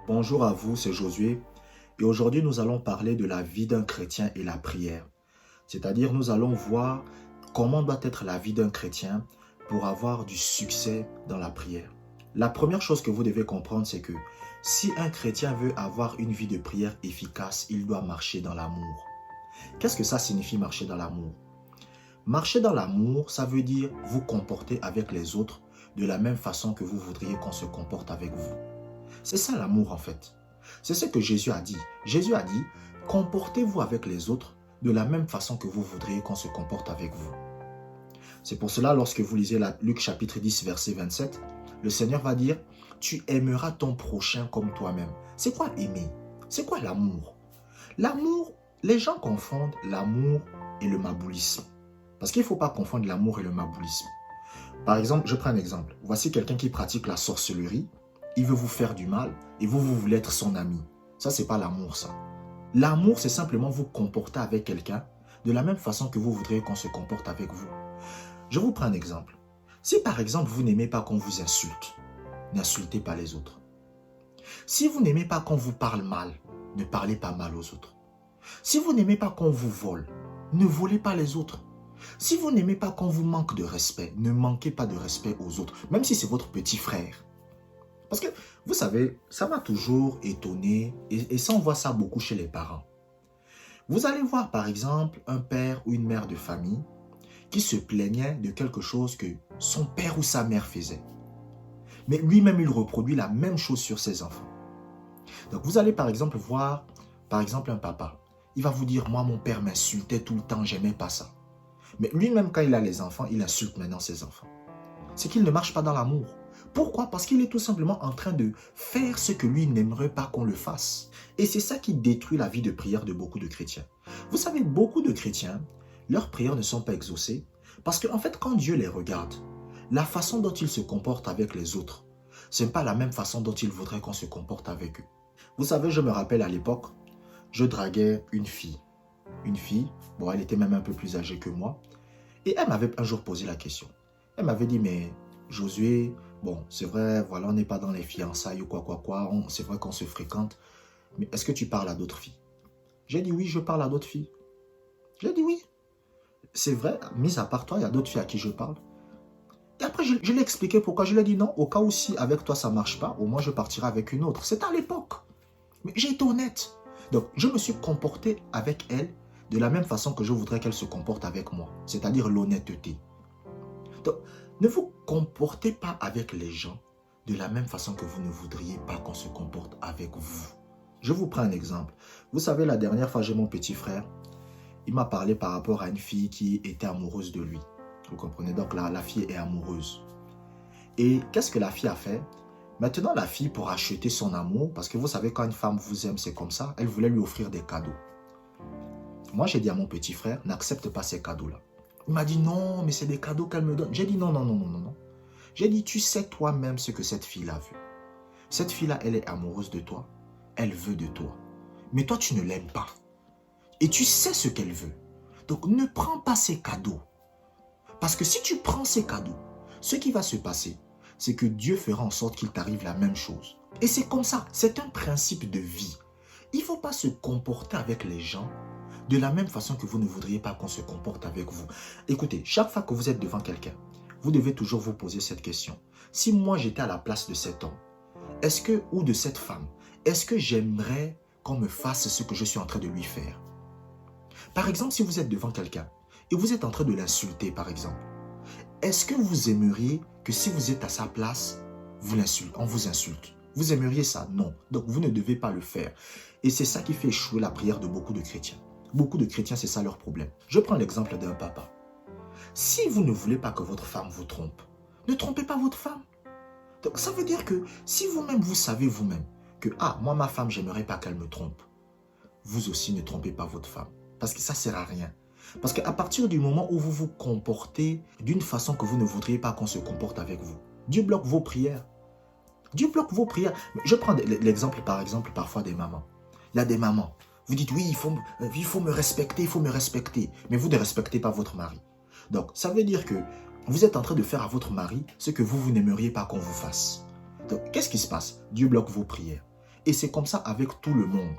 Bonjour à vous, c'est Josué et aujourd'hui nous allons parler de la vie d'un chrétien et la prière. C'est-à-dire nous allons voir comment doit être la vie d'un chrétien pour avoir du succès dans la prière. La première chose que vous devez comprendre, c'est que si un chrétien veut avoir une vie de prière efficace, il doit marcher dans l'amour. Qu'est-ce que ça signifie marcher dans l'amour? Marcher dans l'amour, ça veut dire vous comporter avec les autres de la même façon que vous voudriez qu'on se comporte avec vous. C'est ça l'amour en fait. C'est ce que Jésus a dit. Jésus a dit, comportez-vous avec les autres de la même façon que vous voudriez qu'on se comporte avec vous. C'est pour cela, lorsque vous lisez Luc chapitre 10, verset 27, le Seigneur va dire, tu aimeras ton prochain comme toi-même. C'est quoi aimer? C'est quoi l'amour? L'amour, les gens confondent l'amour et le maboulisme. Parce qu'il ne faut pas confondre l'amour et le maboulisme. Par exemple, je prends un exemple. Voici quelqu'un qui pratique la sorcellerie. Il veut vous faire du mal et vous voulez être son ami. Ça, c'est pas l'amour, ça. L'amour, c'est simplement vous comporter avec quelqu'un de la même façon que vous voudriez qu'on se comporte avec vous. Je vous prends un exemple. Si par exemple, vous n'aimez pas qu'on vous insulte, n'insultez pas les autres. Si vous n'aimez pas qu'on vous parle mal, ne parlez pas mal aux autres. Si vous n'aimez pas qu'on vous vole, ne volez pas les autres. Si vous n'aimez pas qu'on vous manque de respect, ne manquez pas de respect aux autres, même si c'est votre petit frère. Parce que, vous savez, ça m'a toujours étonné, et ça, on voit ça beaucoup chez les parents. Vous allez voir, par exemple, un père ou une mère de famille qui se plaignait de quelque chose que son père ou sa mère faisait. Mais lui-même, il reproduit la même chose sur ses enfants. Donc, vous allez, par exemple, voir, par exemple, un papa. Il va vous dire, moi, mon père m'insultait tout le temps, j'aimais pas ça. Mais lui-même, quand il a les enfants, il insulte maintenant ses enfants. C'est qu'il ne marche pas dans l'amour. Pourquoi? Parce qu'il est tout simplement en train de faire ce que lui n'aimerait pas qu'on le fasse. Et c'est ça qui détruit la vie de prière de beaucoup de chrétiens. Vous savez, beaucoup de chrétiens, leurs prières ne sont pas exaucées parce qu'en fait, quand Dieu les regarde, la façon dont ils se comportent avec les autres, ce n'est pas la même façon dont il voudrait qu'on se comporte avec eux. Vous savez, je me rappelle à l'époque, je draguais une fille. Une fille, bon, elle était même un peu plus âgée que moi. Et elle m'avait un jour posé la question. Elle m'avait dit, mais Josué, bon, c'est vrai, voilà, on n'est pas dans les fiançailles ou quoi, c'est vrai qu'on se fréquente, mais est-ce que tu parles à d'autres filles? J'ai dit oui, je parle à d'autres filles. J'ai dit oui. C'est vrai, mis à part toi, il y a d'autres filles à qui je parle. Et après, je lui ai expliqué pourquoi. Je lui ai dit non, au cas où si avec toi ça ne marche pas, au moins je partirai avec une autre. C'était à l'époque. Mais j'ai été honnête. Donc, je me suis comporté avec elle de la même façon que je voudrais qu'elle se comporte avec moi. C'est-à-dire l'honnêteté. Donc, ne vous comportez pas avec les gens de la même façon que vous ne voudriez pas qu'on se comporte avec vous. Je vous prends un exemple. Vous savez, la dernière fois, j'ai mon petit frère. Il m'a parlé par rapport à une fille qui était amoureuse de lui. Vous comprenez? Donc, la fille est amoureuse. Et qu'est-ce que la fille a fait? Maintenant, la fille, pour acheter son amour, parce que vous savez, quand une femme vous aime, c'est comme ça, elle voulait lui offrir des cadeaux. Moi, j'ai dit à mon petit frère, n'accepte pas ces cadeaux-là. Il m'a dit non, mais c'est des cadeaux qu'elle me donne. J'ai dit non, non, non, non, non, non. J'ai dit, tu sais toi-même ce que cette fille-là veut. Cette fille-là, elle est amoureuse de toi. Elle veut de toi. Mais toi, tu ne l'aimes pas. Et tu sais ce qu'elle veut. Donc, ne prends pas ces cadeaux. Parce que si tu prends ces cadeaux, ce qui va se passer, c'est que Dieu fera en sorte qu'il t'arrive la même chose. Et c'est comme ça. C'est un principe de vie. Il ne faut pas se comporter avec les gens de la même façon que vous ne voudriez pas qu'on se comporte avec vous. Écoutez, chaque fois que vous êtes devant quelqu'un, vous devez toujours vous poser cette question. Si moi j'étais à la place de cet homme, ou de cette femme, est-ce que j'aimerais qu'on me fasse ce que je suis en train de lui faire? Par exemple, si vous êtes devant quelqu'un et vous êtes en train de l'insulter, par exemple, est-ce que vous aimeriez que si vous êtes à sa place, on vous insulte? Vous aimeriez ça? Non. Donc vous ne devez pas le faire. Et c'est ça qui fait échouer la prière de beaucoup de chrétiens. Beaucoup de chrétiens, c'est ça leur problème. Je prends l'exemple d'un papa. Si vous ne voulez pas que votre femme vous trompe, ne trompez pas votre femme. Donc ça veut dire que si vous-même, vous savez vous-même que, moi, ma femme, j'aimerais pas qu'elle me trompe, vous aussi ne trompez pas votre femme. Parce que ça ne sert à rien. Parce qu'à partir du moment où vous vous comportez d'une façon que vous ne voudriez pas qu'on se comporte avec vous, Dieu bloque vos prières. Dieu bloque vos prières. Je prends l'exemple, par exemple, parfois des mamans. Il y a des mamans. Vous dites, oui, il faut me respecter, il faut me respecter. Mais vous ne respectez pas votre mari. Donc, ça veut dire que vous êtes en train de faire à votre mari ce que vous n'aimeriez pas qu'on vous fasse. Donc, qu'est-ce qui se passe? Dieu bloque vos prières. Et c'est comme ça avec tout le monde.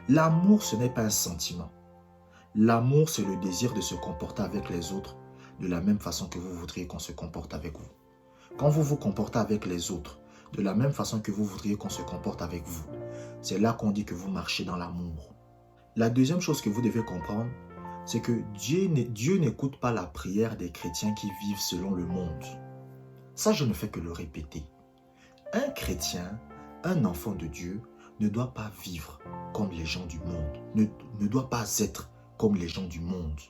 L'amour, ce n'est pas un sentiment. L'amour, c'est le désir de se comporter avec les autres de la même façon que vous voudriez qu'on se comporte avec vous. Quand vous vous comportez avec les autres de la même façon que vous voudriez qu'on se comporte avec vous, c'est là qu'on dit que vous marchez dans l'amour. La deuxième chose que vous devez comprendre, c'est que Dieu n'écoute pas la prière des chrétiens qui vivent selon le monde. Ça, je ne fais que le répéter. Un chrétien, un enfant de Dieu, ne doit pas vivre comme les gens du monde, ne doit pas être comme les gens du monde.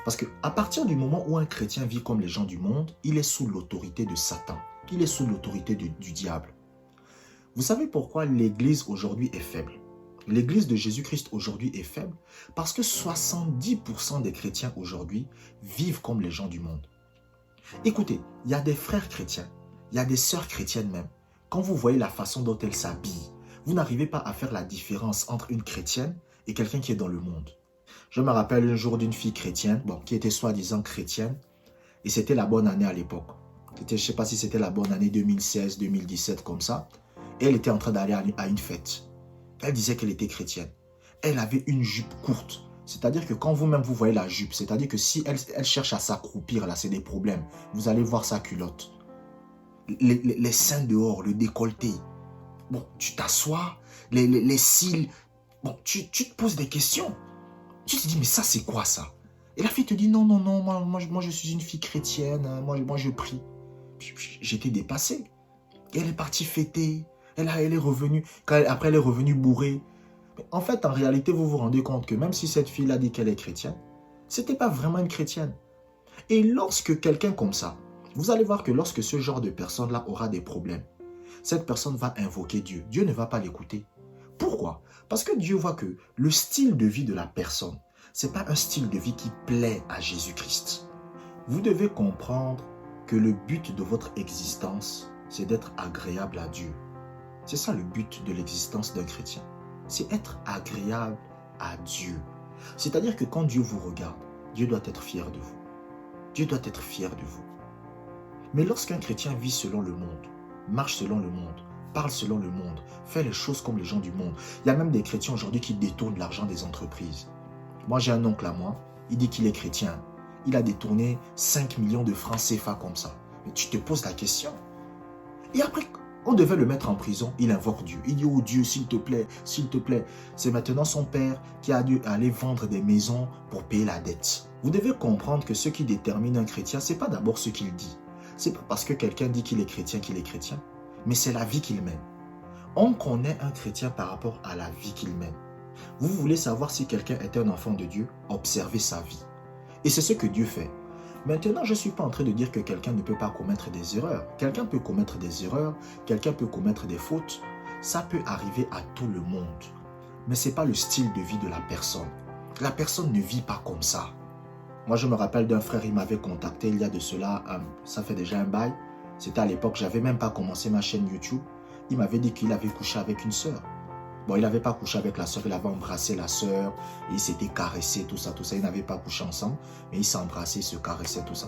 Parce qu'à partir du moment où un chrétien vit comme les gens du monde, il est sous l'autorité de Satan, il est sous l'autorité du diable. Vous savez pourquoi l'Église aujourd'hui est faible? L'Église de Jésus-Christ aujourd'hui est faible parce que 70% des chrétiens aujourd'hui vivent comme les gens du monde. Écoutez, il y a des frères chrétiens, il y a des sœurs chrétiennes même. Quand vous voyez la façon dont elles s'habillent, vous n'arrivez pas à faire la différence entre une chrétienne et quelqu'un qui est dans le monde. Je me rappelle un jour d'une fille chrétienne, qui était soi-disant chrétienne, et c'était la bonne année à l'époque. Je ne sais pas si c'était la bonne année 2016, 2017, comme ça. Et elle était en train d'aller à une fête. Elle disait qu'elle était chrétienne. Elle avait une jupe courte. C'est-à-dire que quand vous-même vous voyez la jupe, c'est-à-dire que si elle cherche à s'accroupir, là, c'est des problèmes. Vous allez voir sa culotte. Les seins dehors, le décolleté. Bon, tu t'assois, les cils. Bon, tu te poses des questions. Tu te dis, mais ça, c'est quoi ça? Et la fille te dit, non, moi je suis une fille chrétienne, moi je prie. J'étais dépassé. Et elle est partie fêter. Elle est revenue. Après, elle est revenue bourrée. Mais en fait, en réalité, vous vous rendez compte que même si cette fille-là dit qu'elle est chrétienne, ce n'était pas vraiment une chrétienne. Et lorsque quelqu'un comme ça, vous allez voir que lorsque ce genre de personne-là aura des problèmes, cette personne va invoquer Dieu. Dieu ne va pas l'écouter. Pourquoi? Parce que Dieu voit que le style de vie de la personne, ce n'est pas un style de vie qui plaît à Jésus-Christ. Vous devez comprendre que le but de votre existence, c'est d'être agréable à Dieu. C'est ça le but de l'existence d'un chrétien. C'est être agréable à Dieu. C'est-à-dire que quand Dieu vous regarde, Dieu doit être fier de vous. Dieu doit être fier de vous. Mais lorsqu'un chrétien vit selon le monde, marche selon le monde, parle selon le monde, fait les choses comme les gens du monde, il y a même des chrétiens aujourd'hui qui détournent l'argent des entreprises. Moi, j'ai un oncle à moi, il dit qu'il est chrétien. Il a détourné 5 millions de francs CFA comme ça. Mais tu te poses la question. Et après, on devait le mettre en prison, il invoque Dieu. Il dit, oh Dieu, s'il te plaît. C'est maintenant son père qui a dû aller vendre des maisons pour payer la dette. Vous devez comprendre que ce qui détermine un chrétien, ce n'est pas d'abord ce qu'il dit. Ce n'est pas parce que quelqu'un dit qu'il est chrétien, mais c'est la vie qu'il mène. On connaît un chrétien par rapport à la vie qu'il mène. Vous voulez savoir si quelqu'un est un enfant de Dieu? Observez sa vie. Et c'est ce que Dieu fait. Maintenant, je ne suis pas en train de dire que quelqu'un ne peut pas commettre des erreurs. Quelqu'un peut commettre des erreurs, quelqu'un peut commettre des fautes. Ça peut arriver à tout le monde. Mais ce n'est pas le style de vie de la personne. La personne ne vit pas comme ça. Moi, je me rappelle d'un frère, il m'avait contacté il y a de cela, ça fait déjà un bail. C'était à l'époque, je n'avais même pas commencé ma chaîne YouTube. Il m'avait dit qu'il avait couché avec une sœur. Bon, il n'avait pas couché avec la sœur, il avait embrassé la sœur, et il s'était caressé, tout ça. Ils n'avaient pas couché ensemble, mais ils s'embrassaient, ils se caressaient, tout ça.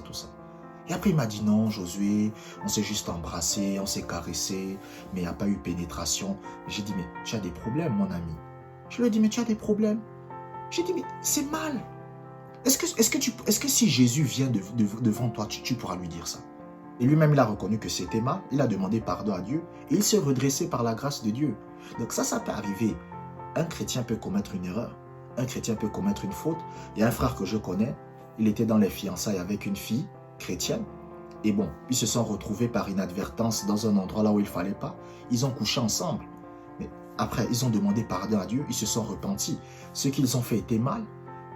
Et après, il m'a dit, non, Josué, on s'est juste embrassé, on s'est caressé, mais il n'y a pas eu pénétration. J'ai dit, mais tu as des problèmes, mon ami. Je lui ai dit, mais tu as des problèmes. J'ai dit, mais c'est mal. Est-ce que si Jésus vient devant toi, tu pourras lui dire ça? Et lui-même, il a reconnu que c'était mal, il a demandé pardon à Dieu, et il s'est redressé par la grâce de Dieu. Donc ça peut arriver. Un chrétien peut commettre une erreur, un chrétien peut commettre une faute. Il y a un frère que je connais, il était dans les fiançailles avec une fille chrétienne, et bon, ils se sont retrouvés par inadvertance dans un endroit là où il ne fallait pas. Ils ont couché ensemble. Mais après, ils ont demandé pardon à Dieu, ils se sont repentis. Ce qu'ils ont fait était mal,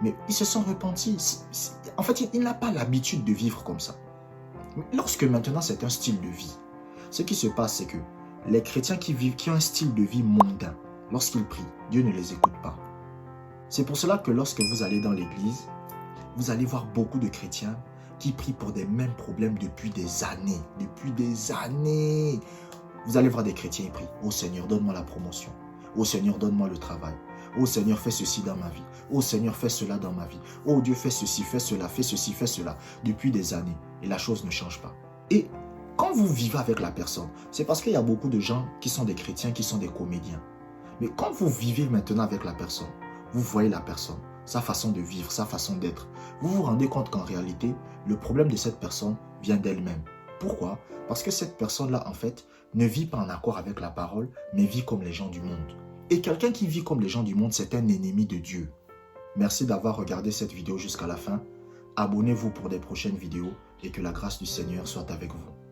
mais ils se sont repentis. En fait, il n'a pas l'habitude de vivre comme ça. Lorsque maintenant c'est un style de vie, ce qui se passe, c'est que les chrétiens qui ont un style de vie mondain, lorsqu'ils prient, Dieu ne les écoute pas. C'est pour cela que lorsque vous allez dans l'église, vous allez voir beaucoup de chrétiens qui prient pour des mêmes problèmes depuis des années. Depuis des années. Vous allez voir des chrétiens qui prient, oh Seigneur, donne-moi la promotion. Oh Seigneur, donne-moi le travail. Oh Seigneur, fais ceci dans ma vie. Oh Seigneur, fais cela dans ma vie. Oh Dieu, fais ceci, fais cela, fais ceci, fais cela. Depuis des années. Et la chose ne change pas. Et Quand vous vivez avec la personne, c'est parce qu'il y a beaucoup de gens qui sont des chrétiens, qui sont des comédiens. Mais quand vous vivez maintenant avec la personne, vous voyez la personne, sa façon de vivre, sa façon d'être. Vous vous rendez compte qu'en réalité, le problème de cette personne vient d'elle-même. Pourquoi? Parce que cette personne-là, en fait, ne vit pas en accord avec la parole, mais vit comme les gens du monde. Et quelqu'un qui vit comme les gens du monde, c'est un ennemi de Dieu. Merci d'avoir regardé cette vidéo jusqu'à la fin. Abonnez-vous pour des prochaines vidéos et que la grâce du Seigneur soit avec vous.